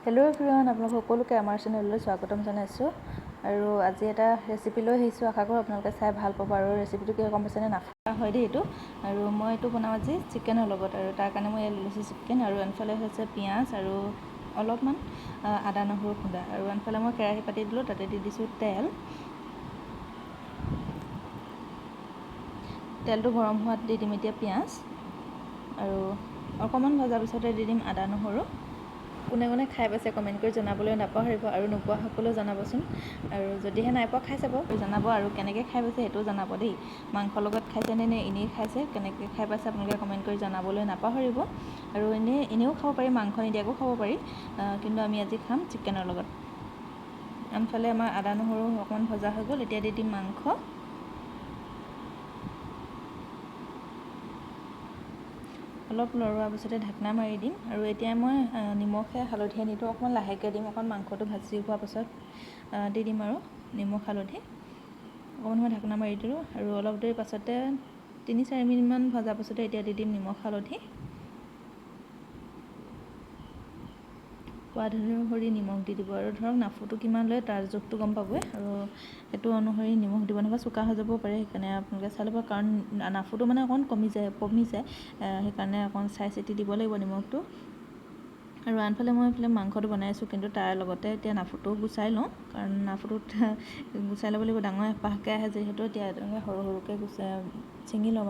Hello' everyone, আপোনালোক সকলোকে আমাৰ চেনেললৈ স্বাগতম জনাইছোঁ। আৰু আজি এটা ৰেচিপি লৈ আহিছোঁ। আশা কৰোঁ আপোনালোকে চাই ভাল পাব। আৰু ৰেচিপিটো কি গম পাইছেনে? নাফা হয় দেই এইটো। আৰু মই এইটো বনাওঁ আজি চিকেনৰ লগত। আৰু তাৰ কাৰণে মই ইয়াত লৈছোঁ চিকেন, আৰু আনফালে হৈছে পিঁয়াজ আৰু অলপমান আদা নহৰু খুন্দা। আৰু আনফালে মই কেৰাহী পাতি দিলোঁ, তাতে দি দিছোঁ তেল। তেলটো গৰম হোৱাত দি দিম এতিয়া পিঁয়াজ, আৰু অকণমান ভজাৰ পিছতে দি দিম আদা নহৰু। কোনে কোনে খাই পাইছে কমেণ্ট কৰি জনাবলৈ নাপাহৰিব, আৰু নোপোৱাসকলেও জনাবচোন। আৰু যদিহে নাই পোৱা খাই চাব, জনাব। আৰু কেনেকৈ খাই পাইছে সেইটোও জনাব দেই। মাংসৰ লগত খাইছেনে নে এনেই খাইছে, কেনেকৈ খাই পাইছে আপোনালোকে কমেণ্ট কৰি জনাবলৈ নাপাহৰিব। আৰু এনেও খাব পাৰি, মাংস নিদিয়াকৈও খাব পাৰি, কিন্তু আমি আজি খাম চিকেনৰ লগত। আনফালে আমাৰ আদা নহৰু অকণমান ভজা হৈ গ'ল। এতিয়া দি দিম মাংস। অলপ লৰোৱাৰ পিছতে ঢাকনা মাৰি দিম। আৰু এতিয়া মই নিমখে হালধি নিদিওঁ, অকণমান লাহেকৈ দিম। অকণ মাংসটো ভাজি হোৱাৰ পাছত দি দিম আৰু নিমখ হালধি। অকণমান সময় ঢাকনা মাৰি দিলোঁ, আৰু অলপ দেৰি পাছতে ৩-৪ মিনিটমান ভজাৰ পাছতে এতিয়া দি দিম নিমখ হালধি। সোৱাদ অনুসৰি নিমখ দি দিব। আৰু ধৰক নাফুটো কিমান লয় তাৰ জোখটো গম পাবই, আৰু সেইটো অনুসৰি নিমখ দিব। নহ'বা চোকা হৈ যাব পাৰে, সেইকাৰণে আপোনালোকে চাই ল'ব। কাৰণ নাফুটো মানে অকণ কমি যায়, সেইকাৰণে অকণ চাই চিতি দিব লাগিব নিমখটো। আৰু আনফালে মই এইফালে মাংসটো বনাই আছোঁ, কিন্তু তাৰ লগতে এতিয়া নাফুটো গুচাই লওঁ। কাৰণ নাফুটোত গুচাই ল'ব লাগিব, ডাঙৰ এপাহকৈ আহে যিহেতু। এতিয়া সৰু সৰুকৈ ছিঙি ল'ম।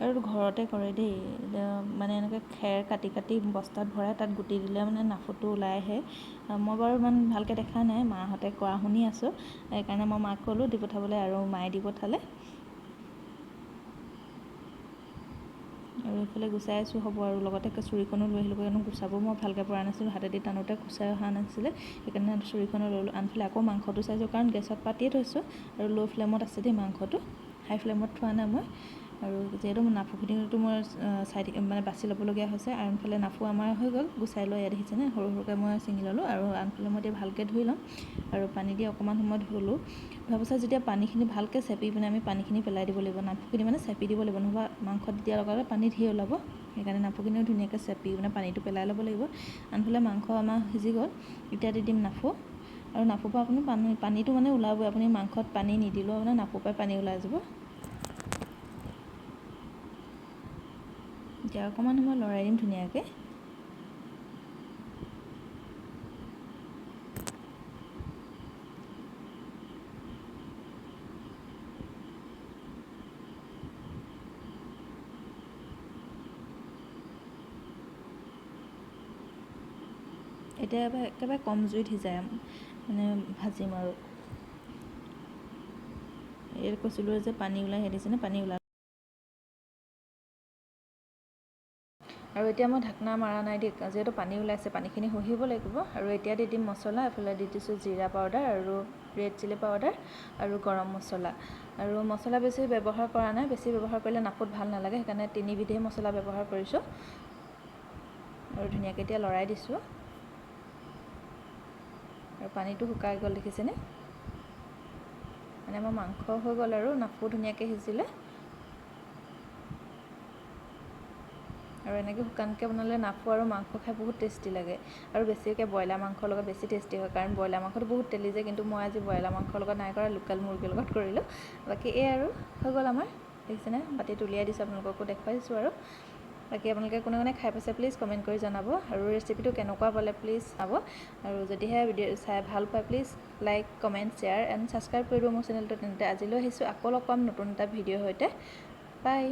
আৰু ঘৰতে কৰে দেই, মানে এনেকৈ খেৰ কাটি কাটি বস্তাত ভৰাই তাত গুটি দিলে মানে নাফুটো ওলাই আহে। মই বাৰু ইমান ভালকৈ দেখা নাই, মাহঁতে কোৱা শুনি আছোঁ। সেইকাৰণে মই মাক ক'লোঁ দি পঠাবলৈ, আৰু মায়ে দি পঠালে। আৰু এইফালে গুচাই আছোঁ হ'ব। আৰু লগতে চুৰিখনো লৈ আহিলোঁ, কাৰণ গুচাব মই ভালকৈ পৰা নাছিলোঁ, হাতেদি টানোতে গুচাই অহা নাছিলে, সেইকাৰণে চুৰিখনো লৈ ল'লোঁ। আনফালে আকৌ মাংসটো চাইছোঁ, কাৰণ গেছত পাতিয়ে থৈছোঁ, আৰু ল' ফ্লেমত আছে দেই মাংসটো, হাই ফ্লেমত থোৱা নাই মই। আৰু যিহেতু নাফুখিনিতো মই মানে বাছি ল'বলগীয়া হৈছে। আৰু আনফালে নাফু আমাৰ হৈ গ'ল, গুচাই লৈ ইয়াত দেখিছেনে, সৰু সৰুকৈ মই ছিঙি ল'লোঁ। আৰু আনফালে মই এতিয়া ভালকৈ ধুই ল'ম, আৰু পানী দি অকণমান সময় ধুলোঁ। ধোৱাৰ পাছত যেতিয়া পানীখিনি ভালকৈ চেপি পিনে আমি পানীখিনি পেলাই দিব লাগিব, নাফুখিনি মানে চেপি দিব লাগিব, নহ'বা মাংসত দিয়াৰ লগে লগে পানী ধেৰ ওলাব। সেইকাৰণে নাফুখিনিও ধুনীয়াকৈ চেপি মানে পানীটো পেলাই ল'ব লাগিব। আনফালে মাংস আমাৰ সিজি গ'ল। এতিয়া দি দিম নাফু। আৰু নাফুৰ পৰা আপুনি পানীটো মানে ওলাবই, আপুনি মাংসত পানী নিদিলেও মানে নাফুৰ পৰা পানী ওলাই যাব। এতিয়া অকণমান সময় লৰাই দিম ধুনীয়াকৈ। এতিয়া একেবাৰে কম জুইত সিজাই মানে ভাজিম। আৰু এই কৈছিলোঁ যে পানী ওলাই আহিছেনে, পানী ওলাই। আৰু এতিয়া মই ঢাকনা মাৰা নাই দেই, যিহেতু পানী ওলাইছে, পানীখিনি শুহিব লাগিব। আৰু এতিয়া দি দিম মছলা। এফালে দি দিছোঁ জিৰা পাউডাৰ, আৰু ৰেড চিলি পাউডাৰ, আৰু গৰম মছলা। আৰু মছলা বেছি ব্যৱহাৰ কৰা নাই, বেছি ব্যৱহাৰ কৰিলে নাফুত ভাল নালাগে, সেইকাৰণে 3বিধেই মছলা ব্যৱহাৰ কৰিছোঁ। আৰু ধুনীয়াকৈ এতিয়া লৰাই দিছোঁ। আৰু পানীটো শুকাই গ'ল দেখিছেনে, মানে আমাৰ মাংস হৈ গ'ল, আৰু নাফু ধুনীয়াকৈ সিজিলে। আৰু এনেকৈ শুকানকৈ বনালে নাফু আৰু মাংস খাই বহুত টেষ্টি লাগে। আৰু বেছিকৈ ব্ৰইলাৰ মাংসৰ লগত বেছি টেষ্টি হয়, কাৰণ ব্ৰইলাৰ মাংসটো বহুত তেলি যায়। কিন্তু মই আজি ব্ৰইলাৰ মাংসৰ লগত নাই কৰা, লোকেল মুৰ্গীৰ লগত কৰিলোঁ। বাকী আৰু হৈ গ'ল আমাৰ, দেখিছেনে, বাতিত উলিয়াই দিছোঁ, আপোনালোককো দেখুৱাইছোঁ। আৰু বাকী আপোনালোকে কোনে কোনে খাই পাইছে প্লিজ কমেণ্ট কৰি জনাব। আৰু ৰেচিপিটো কেনেকুৱা পালে প্লিজ চাব। আৰু যদিহে ভিডিঅ' চাই ভাল পায় please like, comment, share and subscribe কৰি দিব মোৰ চেনেলটো। তেন্তে আজিলৈ আহিছোঁ, আকৌ লগ পাম নতুন এটা ভিডিঅ'ৰ সৈতে। বাই।